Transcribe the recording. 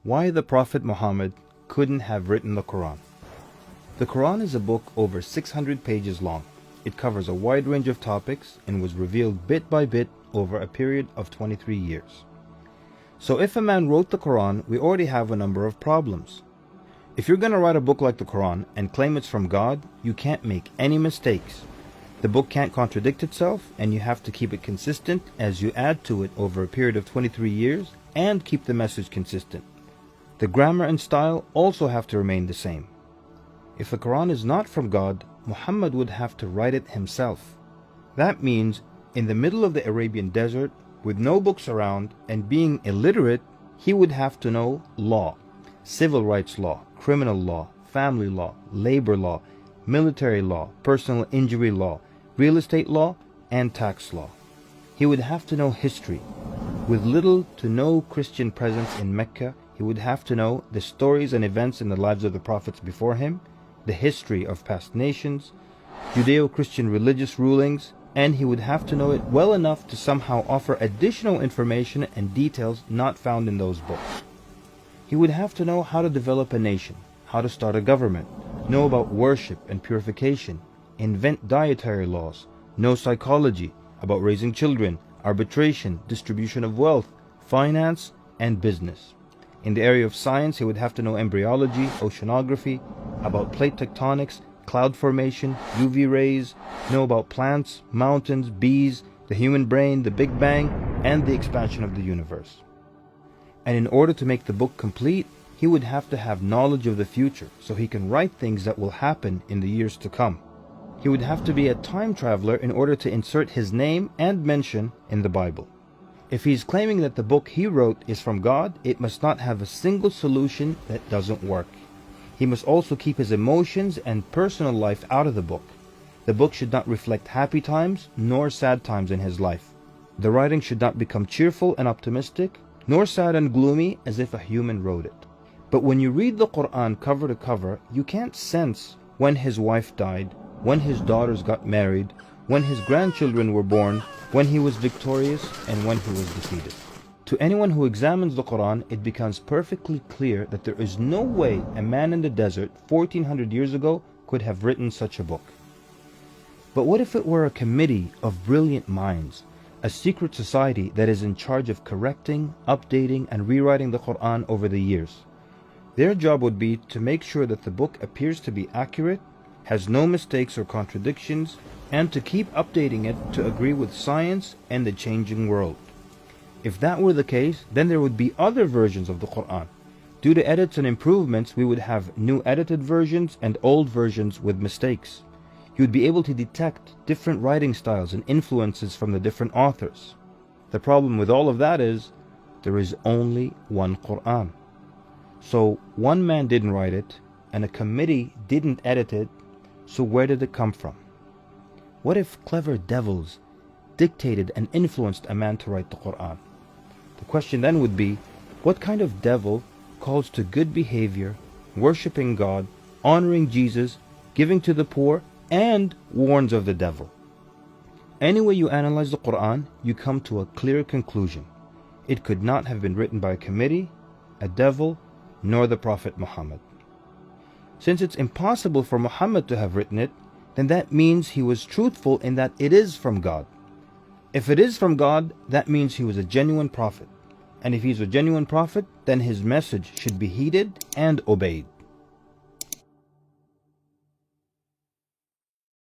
Why the Prophet Muhammad couldn't have written the Quran. The Quran is a book over 600 pages long. It covers a wide range of topics and was revealed bit by bit over a period of 23 years. So if a man wrote the Quran, we already have a number of problems. If you're going to write a book like the Quran and claim it's from God, you can't make any mistakes. The book can't contradict itself, and you have to keep it consistent as you add to it over a period of 23 years and keep the message consistent. The grammar and style also have to remain the same. If the Quran is not from God, Muhammad would have to write it himself. That means in the middle of the Arabian desert, with no books around and being illiterate, he would have to know law, civil rights law, criminal law, family law, labor law, military law, personal injury law, real estate law, and tax law. He would have to know history. With little to no Christian presence in Mecca, he would have to know the stories and events in the lives of the prophets before him, the history of past nations, Judeo-Christian religious rulings, and he would have to know it well enough to somehow offer additional information and details not found in those books. He would have to know how to develop a nation, how to start a government, know about worship and purification, invent dietary laws, know psychology, about raising children, arbitration, distribution of wealth, finance, and business. In the area of science, he would have to know embryology, oceanography, about plate tectonics, cloud formation, UV rays, know about plants, mountains, bees, the human brain, the Big Bang, and the expansion of the universe. And in order to make the book complete, he would have to have knowledge of the future so he can write things that will happen in the years to come. He would have to be a time traveler in order to insert his name and mention in the Bible. If he's claiming that the book he wrote is from God, it must not have a single solution that doesn't work. He must also keep his emotions and personal life out of the book. The book should not reflect happy times nor sad times in his life. The writing should not become cheerful and optimistic, nor sad and gloomy as if a human wrote it. But when you read the Quran cover to cover, you can't sense when his wife died, when his daughters got married, when his grandchildren were born, when he was victorious, and when he was defeated. To anyone who examines the Quran, it becomes perfectly clear that there is no way a man in the desert 1400 years ago could have written such a book. But what if it were a committee of brilliant minds, a secret society that is in charge of correcting, updating, and rewriting the Quran over the years? Their job would be to make sure that the book appears to be accurate, has no mistakes or contradictions, and to keep updating it to agree with science and the changing world. If that were the case, then there would be other versions of the Quran. Due to edits and improvements, we would have new edited versions and old versions with mistakes. You would be able to detect different writing styles and influences from the different authors. The problem with all of that is, there is only one Quran. So one man didn't write it, and a committee didn't edit it, so where did it come from? What if clever devils dictated and influenced a man to write the Quran? The question then would be, what kind of devil calls to good behavior, worshipping God, honoring Jesus, giving to the poor, and warns of the devil? Any way you analyze the Quran, you come to a clear conclusion. It could not have been written by a committee, a devil, nor the Prophet Muhammad. Since it's impossible for Muhammad to have written it, then that means he was truthful in that it is from God. If it is from God, that means he was a genuine prophet. And if he's a genuine prophet, then his message should be heeded and obeyed.